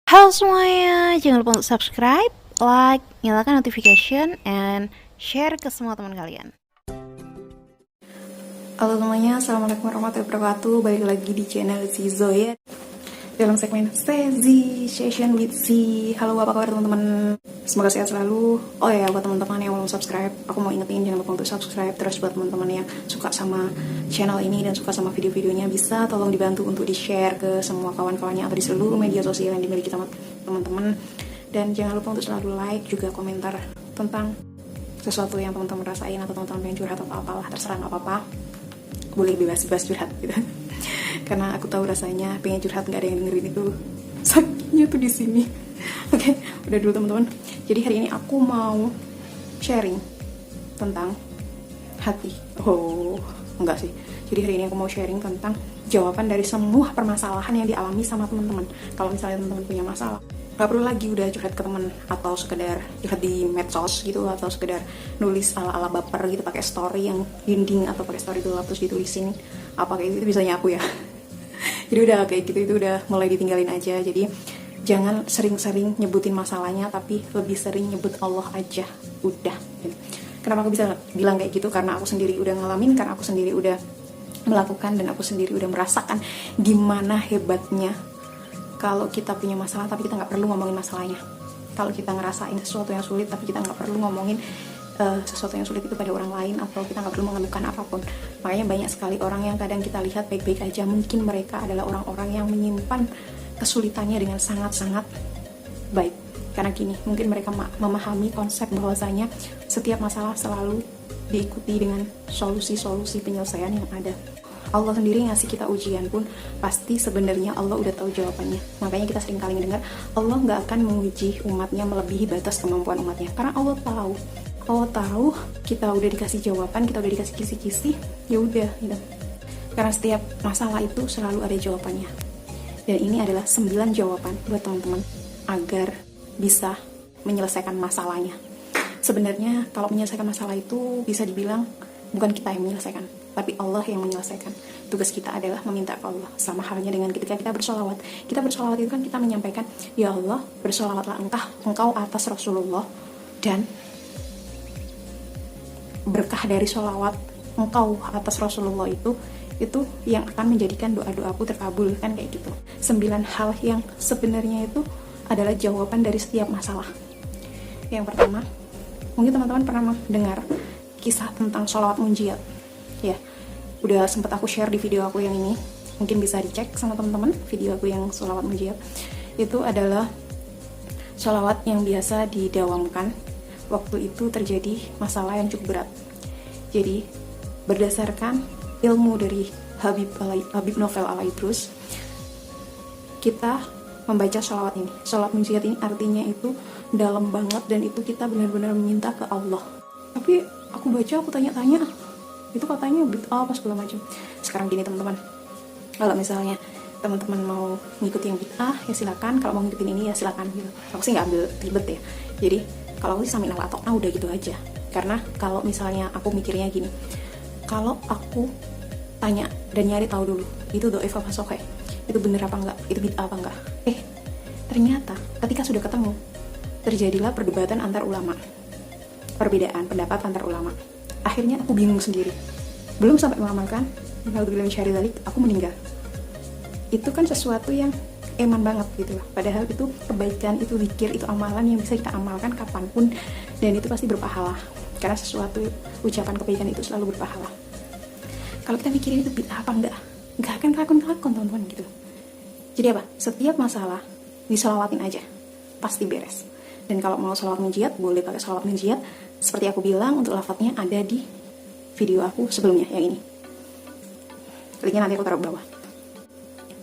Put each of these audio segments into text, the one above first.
Halo semuanya, jangan lupa untuk subscribe, like, nyalakan notification, and share ke semua teman kalian. Halo semuanya, assalamualaikum warahmatullahi wabarakatuh. Balik lagi di channel si Zoya dalam segmen Stay Session with Si. Halo, apa kabar teman-teman? Semoga sehat selalu. Oh ya, buat teman-teman yang belum subscribe, aku mau ingetin jangan lupa untuk subscribe. Terus buat teman-teman yang suka sama channel ini dan suka sama video-videonya, bisa tolong dibantu untuk di-share ke semua kawan-kawannya atau di seluruh media sosial yang dimiliki teman-teman. Dan jangan lupa untuk selalu like, juga komentar tentang sesuatu yang teman-teman rasain atau teman-teman pengen curhat atau apalah, terserah, nggak apa-apa, boleh bebas curhat gitu. Karena aku tahu rasanya pengen curhat nggak ada yang dengerin itu sakitnya tuh di sini. Oke, udah dulu teman-teman. Jadi hari ini aku mau sharing tentang hati. Oh, enggak sih. Jadi hari ini aku mau sharing tentang jawaban dari semua permasalahan yang dialami sama teman-teman. Kalau misalnya teman-teman punya masalah, gak perlu lagi udah curhat ke teman atau sekedar curhat di medsos gitu, atau sekedar nulis ala-ala baper gitu pakai story yang dinding atau pakai story gelap terus ditulisin apa kayak gitu, bisanya aku ya. Jadi udah kayak gitu, itu udah mulai ditinggalin aja. Jadi jangan sering-sering nyebutin masalahnya, tapi lebih sering nyebut Allah aja, udah. Kenapa aku bisa bilang kayak gitu? Karena aku sendiri udah ngalamin, karena aku sendiri udah melakukan, dan aku sendiri udah merasakan gimana hebatnya kalau kita punya masalah tapi kita nggak perlu ngomongin masalahnya. Kalau kita ngerasain sesuatu yang sulit tapi kita nggak perlu ngomongin sesuatu yang sulit itu pada orang lain, atau kita nggak perlu mengeluhkan apapun. Makanya banyak sekali orang yang kadang kita lihat baik-baik aja, mungkin mereka adalah orang-orang yang menyimpan kesulitannya dengan sangat-sangat baik. Karena gini, mungkin mereka memahami konsep bahwasanya setiap masalah selalu diikuti dengan solusi-solusi penyelesaian yang ada. Allah sendiri ngasih kita ujian pun pasti sebenarnya Allah udah tahu jawabannya. Makanya kita sering kali mendengar Allah nggak akan menguji umatnya melebihi batas kemampuan umatnya, karena Allah tahu kita udah dikasih jawaban, kita udah dikasih kisi-kisi, ya udah gitu. Karena setiap masalah itu selalu ada jawabannya. Dan ini adalah 9 jawaban buat teman-teman agar bisa menyelesaikan masalahnya. Sebenarnya kalau menyelesaikan masalah itu bisa dibilang bukan kita yang menyelesaikan, tapi Allah yang menyelesaikan. Tugas kita adalah meminta ke Allah. Sama halnya dengan ketika kita bersolawat. Kita bersolawat itu kan kita menyampaikan, ya Allah, bersolawatlah engkau atas Rasulullah, dan berkah dari solawat engkau atas Rasulullah itu yang akan menjadikan doa-doaku terkabul, kan kayak gitu. 9 hal yang sebenarnya itu adalah jawaban dari setiap masalah. Yang pertama, mungkin teman-teman pernah mendengar kisah tentang sholawat munjiat ya, udah sempat aku share di video aku yang ini, mungkin bisa dicek sama teman-teman video aku yang sholawat munjiat. Itu adalah sholawat yang biasa didawamkan waktu itu terjadi masalah yang cukup berat. Jadi berdasarkan ilmu dari Habib Novel Alaidrus, kita membaca sholawat ini. Sholawat munjiat ini artinya itu dalam banget, dan itu kita benar-benar meminta ke Allah. Tapi aku baca, aku tanya-tanya, itu katanya bid'ah apa segala macam. Sekarang gini teman-teman, kalau misalnya teman-teman mau ngikutin yang bid'ah ya silakan, kalau mau ngikutin ini ya silakan gitu. Aku sih nggak ambil ribet ya. Jadi kalau aku sih sami'na wa atokna udah gitu aja. Karena kalau misalnya aku mikirnya gini, kalau aku tanya dan nyari tahu dulu itu do'if apa sahih, itu bener apa enggak, itu bid'ah apa enggak, ternyata ketika sudah ketemu terjadilah perdebatan antar ulama, perbedaan pendapat antar ulama. Akhirnya aku bingung sendiri, belum sampai mengamalkan, aku meninggal. Itu kan sesuatu yang eman banget gitu, padahal itu kebaikan, itu zikir, itu amalan yang bisa kita amalkan kapanpun, dan itu pasti berpahala, karena sesuatu ucapan kebaikan itu selalu berpahala. Kalau kita mikirin itu bid'ah apa enggak akan kelakon teman-teman gitu. Jadi apa, setiap masalah disolawatin aja, pasti beres. Dan kalau mau sholawat munjiat, boleh pakai sholawat munjiat. Seperti aku bilang, untuk lafadznya ada di video aku sebelumnya, yang ini. Linknya nanti aku taruh bawah.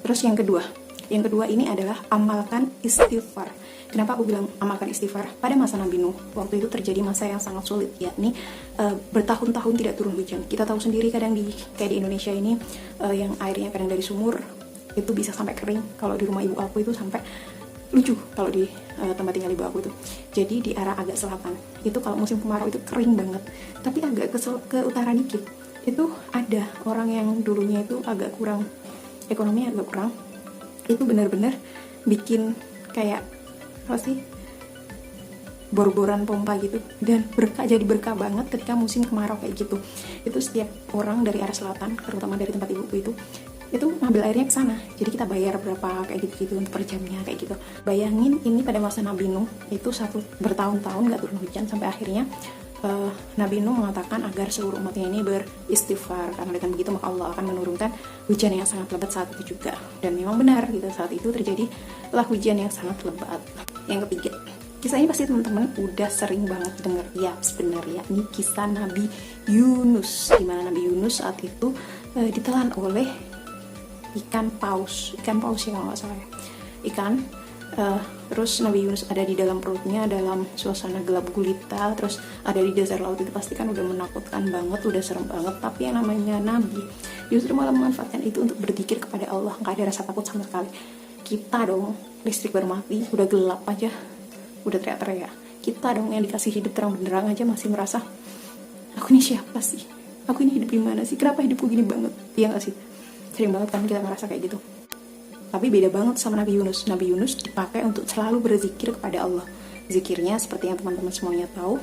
Terus yang kedua ini adalah amalkan istighfar. Kenapa aku bilang amalkan istighfar? Pada masa Nabi Nuh, waktu itu terjadi masa yang sangat sulit, yakni bertahun-tahun tidak turun hujan. Kita tahu sendiri kadang kayak di Indonesia ini, yang airnya kadang dari sumur, itu bisa sampai kering. Kalau di rumah ibu aku itu sampai lucu kalau di tempat tinggal ibu aku itu. Jadi di arah agak selatan itu kalau musim kemarau itu kering banget, tapi agak ke utara dikit itu ada orang yang dulunya itu agak kurang ekonominya, agak kurang, itu benar-benar bikin kayak apa sih, bor-boran pompa gitu, dan jadi berkah banget ketika musim kemarau kayak gitu. Itu setiap orang dari arah selatan, terutama dari tempat ibuku itu ngambil airnya ke sana. Jadi kita bayar berapa kayak gitu untuk per jamnya kayak gitu. Bayangin ini pada masa Nabi Nuh itu bertahun-tahun nggak turun hujan, sampai akhirnya Nabi Nuh mengatakan agar seluruh umatnya ini beristighfar, karena dengan begitu maka Allah akan menurunkan hujan yang sangat lebat saat itu juga. Dan memang benar gitu, saat itu terjadilah hujan yang sangat lebat. Yang ketiga, kisah ini pasti teman-teman udah sering banget denger ya sebenarnya. Ini kisah Nabi Yunus, di mana Nabi Yunus saat itu ditelan oleh ikan paus ya kalau nggak salah ya, ikan. Terus Nabi Yunus ada di dalam perutnya dalam suasana gelap gulita, terus ada di dasar laut. Itu pasti kan udah menakutkan banget, udah serem banget. Tapi yang namanya Nabi justru malah memanfaatkan itu untuk berzikir kepada Allah, nggak ada rasa takut sama sekali. Kita dong, listrik baru mati, udah gelap aja udah teriak-teriak. Kita dong yang dikasih hidup terang benderang aja masih merasa, aku ini siapa sih, aku ini hidup di mana sih, kenapa hidupku gini banget. Iya nggak sih, sering banget kan kita merasa kayak gitu. Tapi beda banget sama Nabi Yunus. Nabi Yunus dipakai untuk selalu berzikir kepada Allah. Zikirnya seperti yang teman-teman semuanya tahu,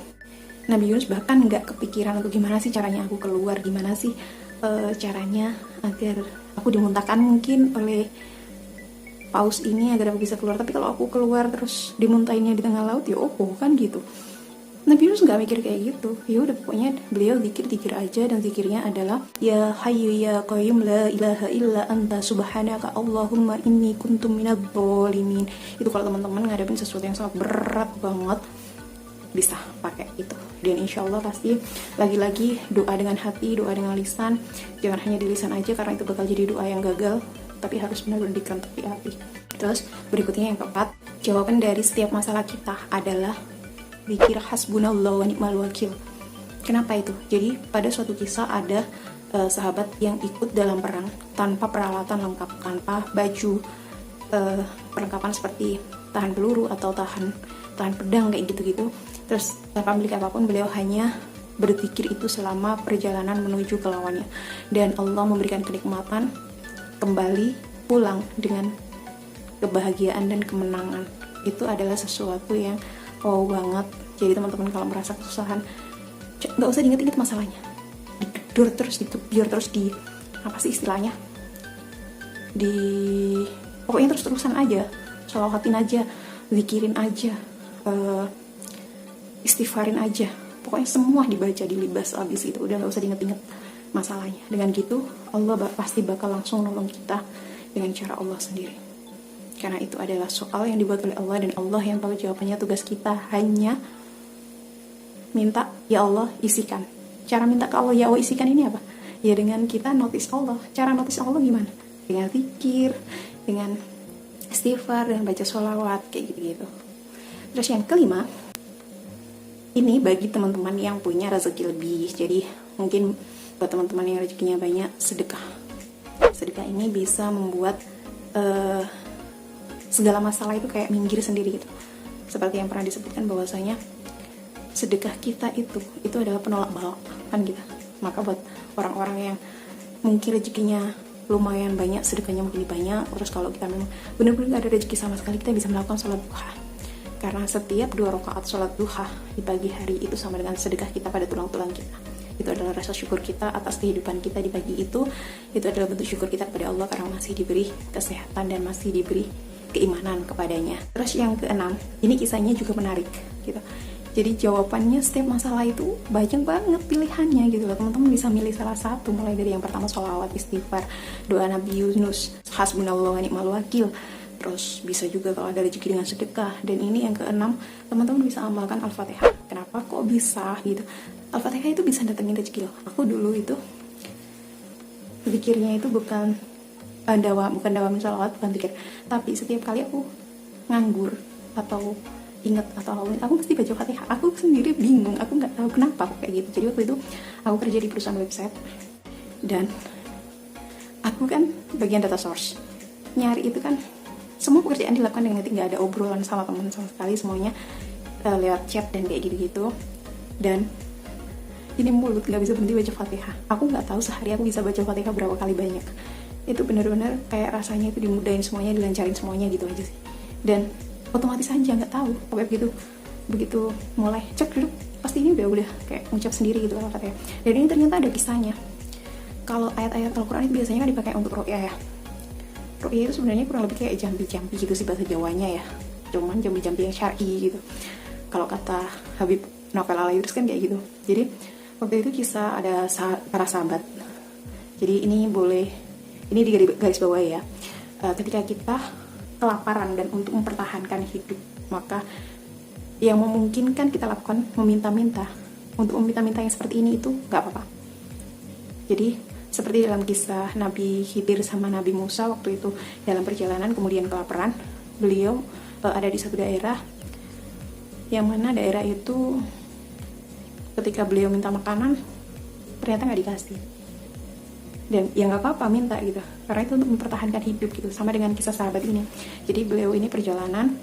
Nabi Yunus bahkan nggak kepikiran untuk gimana sih caranya aku keluar, gimana sih caranya agar aku dimuntahkan mungkin oleh paus ini agar aku bisa keluar. Tapi kalau aku keluar terus dimuntahinnya di tengah laut, ya kan gitu. Nabi Yunus nggak mikir kayak gitu. Ya udah, pokoknya beliau zikir aja, dan zikirnya adalah ya hayyu ya qayyum la ilaha illa anta subhanaka allahumma inni kuntum minadz dzalimin. Itu kalau teman-teman ngadepin sesuatu yang sangat berat banget bisa pakai itu. Dan insya Allah pasti lagi-lagi doa dengan hati, doa dengan lisan. Jangan hanya di lisan aja, karena itu bakal jadi doa yang gagal, tapi harus benar-benar dikerentuki hati. Terus berikutnya yang keempat, jawaban dari setiap masalah kita adalah zikir hasbunallahu wa ni'mal wakil. Kenapa itu? Jadi pada suatu kisah ada sahabat yang ikut dalam perang tanpa peralatan lengkap, tanpa baju perlengkapan seperti tahan peluru atau tahan pedang kayak gitu-gitu. Terus tanpa memiliki apapun, beliau hanya berzikir itu selama perjalanan menuju ke lawannya. Dan Allah memberikan kenikmatan, kembali pulang dengan kebahagiaan dan kemenangan. Itu adalah sesuatu yang wow banget. Jadi teman-teman kalau merasa kesusahan, nggak usah diinget-inget masalahnya, digedor terus, dikebiar terus, apa sih istilahnya, pokoknya terus-terusan aja, sholawatin aja, zikirin aja, istighfarin aja, pokoknya semua dibaca, dilibas abis itu, udah nggak usah diinget-inget masalahnya. Dengan gitu Allah pasti bakal langsung nolong kita dengan cara Allah sendiri. Karena itu adalah soal yang dibuat oleh Allah, dan Allah yang tahu jawabannya. Tugas kita hanya minta, ya Allah isikan. Cara minta ke Allah, ya Allah isikan ini apa? Ya dengan kita notice Allah. Cara notice Allah gimana? Dengan zikir, dengan istighfar, dan baca sholawat kayak gitu-gitu. Terus yang kelima, ini bagi teman-teman yang punya rezeki lebih. Jadi mungkin buat teman-teman yang rezekinya banyak, sedekah. Sedekah ini bisa membuat segala masalah itu kayak minggir sendiri gitu. Seperti yang pernah disebutkan bahwasanya sedekah kita itu adalah penolak bala kan kita. Maka buat orang-orang yang mungkin rezekinya lumayan banyak, sedekahnya mungkin banyak, terus kalau kita memang benar-benar gak ada rezeki sama sekali, kita bisa melakukan sholat duha. Karena setiap 2 rakaat sholat duha di pagi hari itu sama dengan sedekah kita pada tulang-tulang kita. Itu adalah rasa syukur kita atas kehidupan kita di pagi itu. Itu adalah bentuk syukur kita kepada Allah karena masih diberi kesehatan dan masih diberi keimanan kepadanya. Terus yang keenam, ini kisahnya juga menarik gitu. Jadi jawabannya setiap masalah itu banyak banget pilihannya gitu loh. Teman-teman bisa milih salah satu, mulai dari yang pertama sholawat, istighfar, doa Nabi Yunus, hasbunallahu wa ni'mal wakil. Terus bisa juga kalau ada rezeki dengan sedekah. Dan ini yang keenam, teman-teman bisa amalkan Al-Fatihah. Kenapa kok bisa gitu? Al-Fatihah itu bisa datengin rezeki loh. Aku dulu itu pikirnya itu bukan dawamin sholawat, bukan pikir. Tapi setiap kali aku nganggur atau ingat atau aku mesti baca Fatihah. Aku sendiri bingung, aku nggak tahu kenapa kayak gitu. Jadi waktu itu aku kerja di perusahaan website dan aku kan bagian data source. Nyari itu kan semua pekerjaan dilakukan dengan nggak ada obrolan sama teman sama sekali, semuanya lewat chat dan kayak gitu-gitu. Dan ini mulut nggak bisa berhenti baca Fatihah. Aku nggak tahu sehari aku bisa baca Fatihah berapa kali banyak. Itu benar-benar kayak rasanya itu dimudahin semuanya, dilancarin semuanya gitu aja sih. Dan otomatis aja nggak tahu. Pokoknya begitu mulai cek dulu pasti ini udah kayak ngucap sendiri gitu Al-Fatihah. Dan ini ternyata ada kisahnya. Kalau ayat-ayat Al-Quran itu biasanya kan dipakai untuk ruqyah ya. Ruqyah itu sebenarnya kurang lebih kayak jampi-jampi gitu sih bahasa Jawanya ya, cuman jampi-jampi yang syar'i gitu. Kalau kata Habib Novel Al-Idrus kan kayak gitu. Jadi waktu itu kisah ada para sahabat. Jadi ini di garis bawah ya. Ketika kita kelaparan dan untuk mempertahankan hidup, maka yang memungkinkan kita lakukan meminta-minta. Untuk meminta-minta yang seperti ini itu nggak apa-apa. Jadi seperti dalam kisah Nabi Khidir sama Nabi Musa waktu itu dalam perjalanan kemudian kelaparan, beliau ada di satu daerah yang mana daerah itu ketika beliau minta makanan ternyata nggak dikasih. Dan ya nggak apa-apa minta gitu, karena itu untuk mempertahankan hidup gitu. Sama dengan kisah sahabat ini. Jadi beliau ini perjalanan,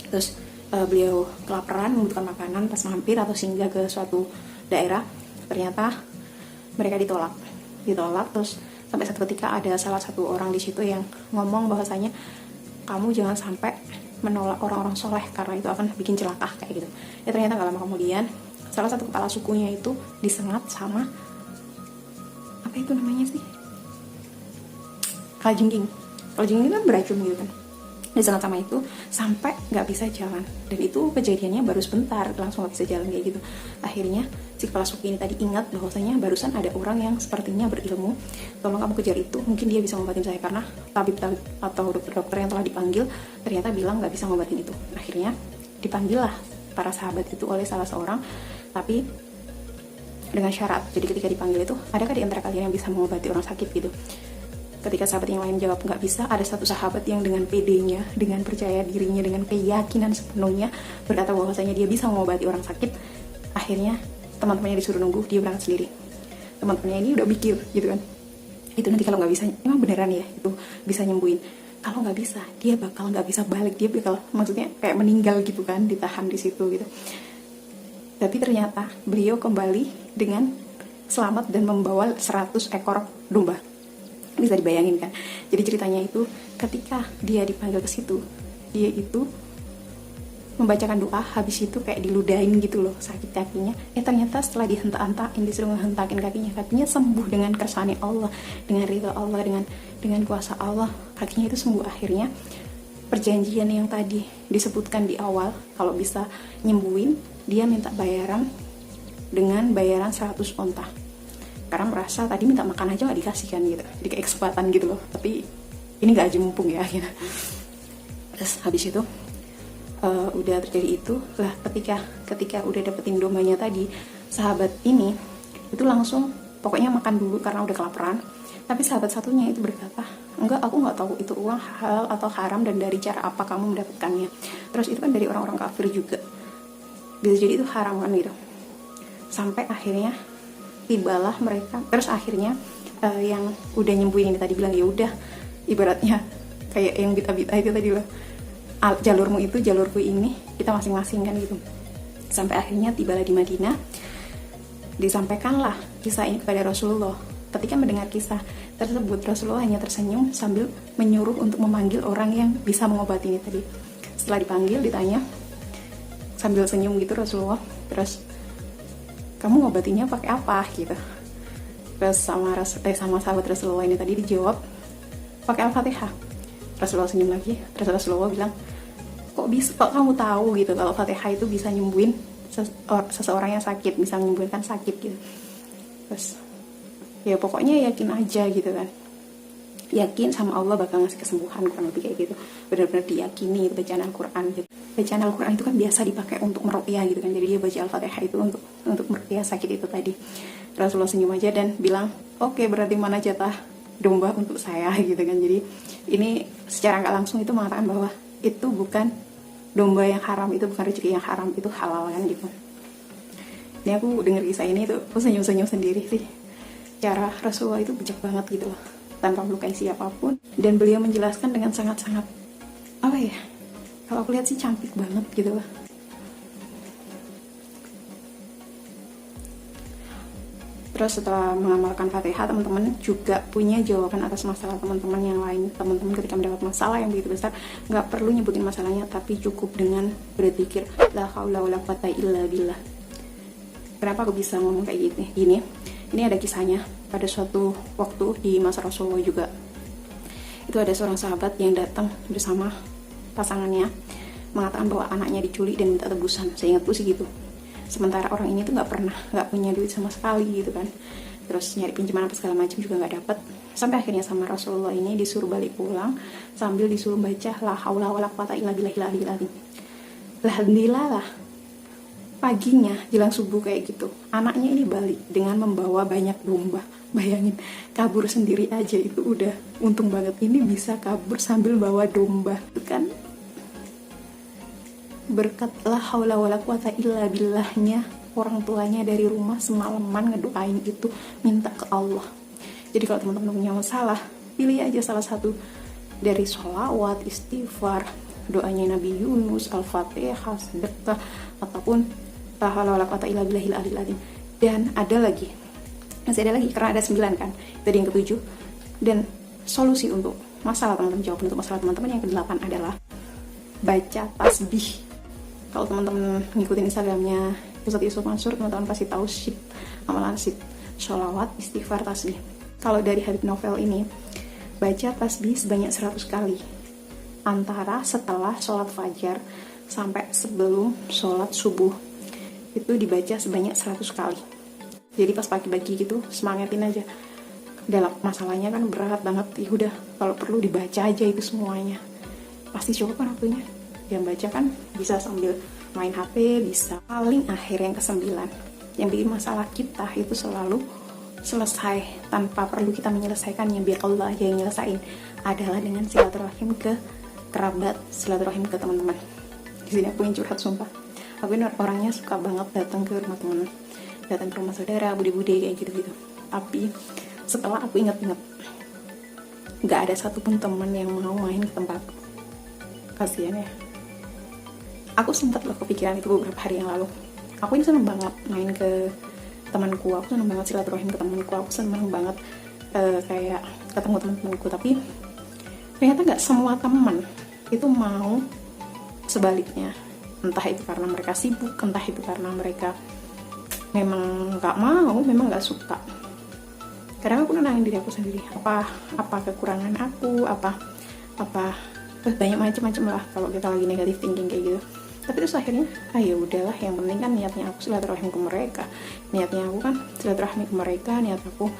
terus beliau kelaparan membutuhkan makanan, pas mampir atau singgah ke suatu daerah, ternyata mereka ditolak. Terus sampai satu ketika ada salah satu orang di situ yang ngomong bahwasanya kamu jangan sampai menolak orang-orang soleh karena itu akan bikin celaka kayak gitu. Ya ternyata nggak lama kemudian salah satu kepala sukunya itu disengat sama apa itu namanya sih, kalajengking kan beracun gitu kan. Disengat sama itu sampai nggak bisa jalan, dan itu kejadiannya baru sebentar langsung nggak bisa jalan kayak gitu. Akhirnya si kepala suku ini tadi ingat bahwasanya barusan ada orang yang sepertinya berilmu, tolong kamu kejar itu, mungkin dia bisa ngobatin saya, karena tabib-tabib atau dokter-dokter yang telah dipanggil ternyata bilang nggak bisa ngobatin itu. Akhirnya dipanggillah para sahabat itu oleh salah seorang, tapi dengan syarat. Jadi ketika dipanggil itu, adakah di antara kalian yang bisa mengobati orang sakit gitu? Ketika sahabat yang lain jawab nggak bisa, ada satu sahabat yang dengan pedenya, dengan percaya dirinya, dengan keyakinan sepenuhnya berkata bahwasanya dia bisa mengobati orang sakit. Akhirnya teman-temannya disuruh nunggu, dia berangkat sendiri. Teman-temannya ini udah mikir gitu kan, itu nanti kalau nggak bisa, emang beneran ya itu bisa nyembuhin? Kalau nggak bisa, dia bakal nggak bisa balik, dia bakal maksudnya kayak meninggal gitu kan, ditahan di situ gitu. Tapi ternyata beliau kembali dengan selamat dan membawa 100 ekor domba. Bisa dibayangin kan? Jadi ceritanya itu ketika dia dipanggil ke situ, dia itu membacakan doa, habis itu kayak diludahin gitu loh sakit kakinya. Ternyata setelah dihentak-hentakin, disuruh ngehentakin kakinya sembuh dengan kersane Allah, dengan ridha Allah, dengan kuasa Allah, kakinya itu sembuh. Akhirnya perjanjian yang tadi disebutkan di awal, kalau bisa nyembuhin, dia minta bayaran dengan bayaran 100 onta. Karena merasa tadi minta makan aja nggak dikasih kan gitu, jadi kayak kesempatan gitu loh, tapi ini nggak aja mumpung ya gitu. Terus habis itu udah terjadi itu lah, ketika udah dapetin dombanya tadi, sahabat ini itu langsung pokoknya makan dulu karena udah kelaparan. Tapi sahabat satunya itu berkata, enggak, aku nggak tahu itu uang halal atau haram dan dari cara apa kamu mendapatkannya. Terus itu kan dari orang-orang kafir juga, bisa jadi itu haram kan gitu. Sampai akhirnya tibalah mereka, terus akhirnya yang udah nyembuhin ini tadi bilang ya udah, ibaratnya kayak yang bita-bita itu tadi loh, jalurmu itu jalurku ini, kita masing-masing kan gitu. Sampai akhirnya tibalah di Madinah, disampaikanlah kisah ini kepada Rasulullah. Ketika mendengar kisah tersebut, Rasulullah hanya tersenyum sambil menyuruh untuk memanggil orang yang bisa mengobati ini tadi. Setelah dipanggil, ditanya sambil senyum gitu Rasulullah, terus kamu ngobatinya pakai apa gitu. Terus sama sahabat Rasulullah ini tadi dijawab pakai Al-Fatihah. Rasulullah senyum lagi, terus Rasulullah bilang, kok kamu tahu gitu kalau Fatihah itu bisa nyembuhin seseorang yang sakit, bisa menyembuhkan sakit gitu. Terus ya pokoknya yakin aja gitu kan, yakin sama Allah bakal ngasih kesembuhan, kurang lebih kayak gitu. Benar-benar diyakini itu bacaan Al-Quran gitu. Bacaan Al-Quran itu kan biasa dipakai untuk meruqyah gitu kan, jadi dia baca Al-Fatihah itu untuk meruqyah sakit itu tadi. Rasulullah senyum aja dan bilang, oke, berarti mana jatah domba untuk saya gitu kan. Jadi ini secara nggak langsung itu mengatakan bahwa itu bukan domba yang haram, itu bukan rezeki yang haram, itu halal kan gitu. Ini aku denger kisah ini tuh aku senyum-senyum sendiri sih. Cara Rasulullah itu bijak banget gitu loh, tanpa melukai siapapun, dan beliau menjelaskan dengan sangat-sangat apa ya, kalau aku lihat sih cantik banget gitu loh. Terus setelah mengamalkan Fatihah, teman-teman juga punya jawaban atas masalah teman-teman yang lain. Teman-teman ketika mendapat masalah yang begitu besar, nggak perlu nyebutin masalahnya, tapi cukup dengan berzikir la haula wala quwata illa billah. Kenapa aku bisa ngomong kayak gini? Ini ada kisahnya. Pada suatu waktu di masa Rasulullah juga, itu ada seorang sahabat yang datang bersama pasangannya, mengatakan bahwa anaknya diculik dan minta tebusan. Seingatku sih gitu. Sementara orang ini tuh nggak punya duit sama sekali gitu kan. Terus nyari pinjaman apa segala macam juga nggak dapat. Sampai akhirnya sama Rasulullah ini disuruh balik pulang sambil disuruh baca la haula wala quwata illa billahil aliyil azim. Alhamdulillah, paginya jelang subuh kayak gitu, anaknya ini balik dengan membawa banyak domba. Bayangin, kabur sendiri aja itu udah untung banget, ini bisa kabur sambil bawa domba. Itu kan berkat la haula wala quwata illa billahnya orang tuanya dari rumah semalaman ngedoain itu, minta ke Allah. Jadi kalau teman-teman punya masalah, pilih aja salah satu dari sholawat, istighfar, doanya Nabi Yunus, Al-Fatihah, sedekah, ataupun la haula wala quwata illa billahil aliyil azim. Dan masih ada lagi karena ada 9 kan, tadi yang ke-7. Dan solusi untuk masalah teman-teman, jawab untuk masalah teman-teman yang ke-8 adalah baca tasbih. Kalau teman-teman ngikutin Instagramnya Ustadz Yusuf Mansur, teman-teman pasti tahu amalan sholawat, istighfar, tasbih. Kalau dari Habib Novel ini, baca tasbih sebanyak 100 kali antara setelah sholat fajar sampai sebelum sholat subuh. Itu dibaca sebanyak 100 kali. Jadi pas pagi-pagi gitu semangatin aja. Dalam masalahnya kan berat banget, ya udah kalau perlu dibaca aja itu semuanya. Pasti cukup kan waktunya. Yang baca kan bisa sambil main HP, bisa. Paling akhir yang ke-9, yang bikin masalah kita itu selalu selesai tanpa perlu kita menyelesaikannya, biar Allah aja yang nyelesain, adalah dengan silaturahim ke kerabat, silaturahim ke teman-teman. Di sini aku yang curhat sumpah. Aku ini orangnya suka banget datang ke rumah teman, datang ke rumah saudara, bude-bude kayak gitu-gitu. Tapi setelah aku ingat-ingat, nggak ada satupun teman yang mau main ke tempatku. Kasian ya. Aku sempat loh kepikiran itu beberapa hari yang lalu. Aku ini seneng banget main ke temanku, aku seneng banget silaturahim ke temanku, aku seneng banget kayak ketemu teman-temanku. Tapi ternyata nggak semua teman itu mau sebaliknya. Entah itu karena mereka sibuk, entah itu karena mereka memang nggak mau, memang nggak suka. Kadang aku nenangin diri aku sendiri, apa kekurangan aku, apa banyak macam-macam lah kalau kita lagi negatif thinking kayak gitu. Tapi terus akhirnya ayo udahlah, yang penting kan niatnya aku silaturahim ke mereka, niatnya aku kan silaturahmi ke mereka, niat aku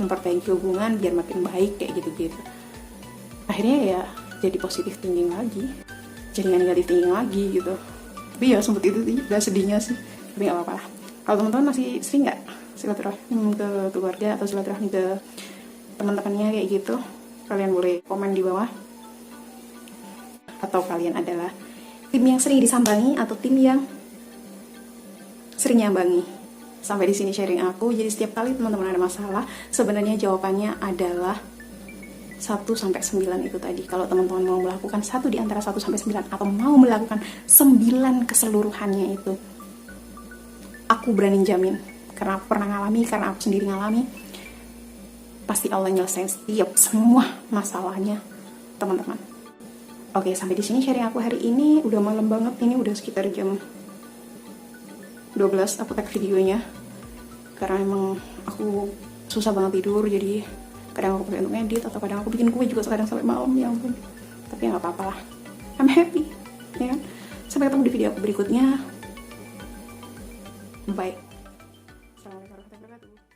memperbaiki hubungan biar makin baik kayak gitu-gitu. Akhirnya ya jadi positif thinking lagi, jadi nggak negatif thinking lagi gitu. Tapi ya sempet itu sih, udah sedihnya sih, tapi nggak apa-apa lah. Kalau teman-teman masih sering nggak silaturahim ke keluarga atau silaturahmi ke teman-temannya kayak gitu, kalian boleh komen di bawah. Atau kalian adalah tim yang sering disambangi atau tim yang sering nyambangi. Sampai di sini sharing aku. Jadi setiap kali teman-teman ada masalah, sebenarnya jawabannya adalah 1-9 itu tadi. Kalau teman-teman mau melakukan 1 di antara 1-9 atau mau melakukan 9 keseluruhannya itu, aku berani jamin, karena aku pernah ngalami, karena aku sendiri ngalami, pasti Allah nyelesain setiap semua masalahnya teman-teman. Oke, sampai di sini sharing aku hari ini. Udah malam banget, ini udah sekitar jam 12 aku tag videonya. Karena emang aku susah banget tidur, jadi kadang aku pakai untuk edit, atau kadang aku bikin kue juga kadang sampai malam, ya ampun. Tapi ya nggak apa-apa lah, I'm happy, ya kan? Sampai ketemu di video aku berikutnya. Bye. Assalamualaikum warahmatullahi wabarakatuh.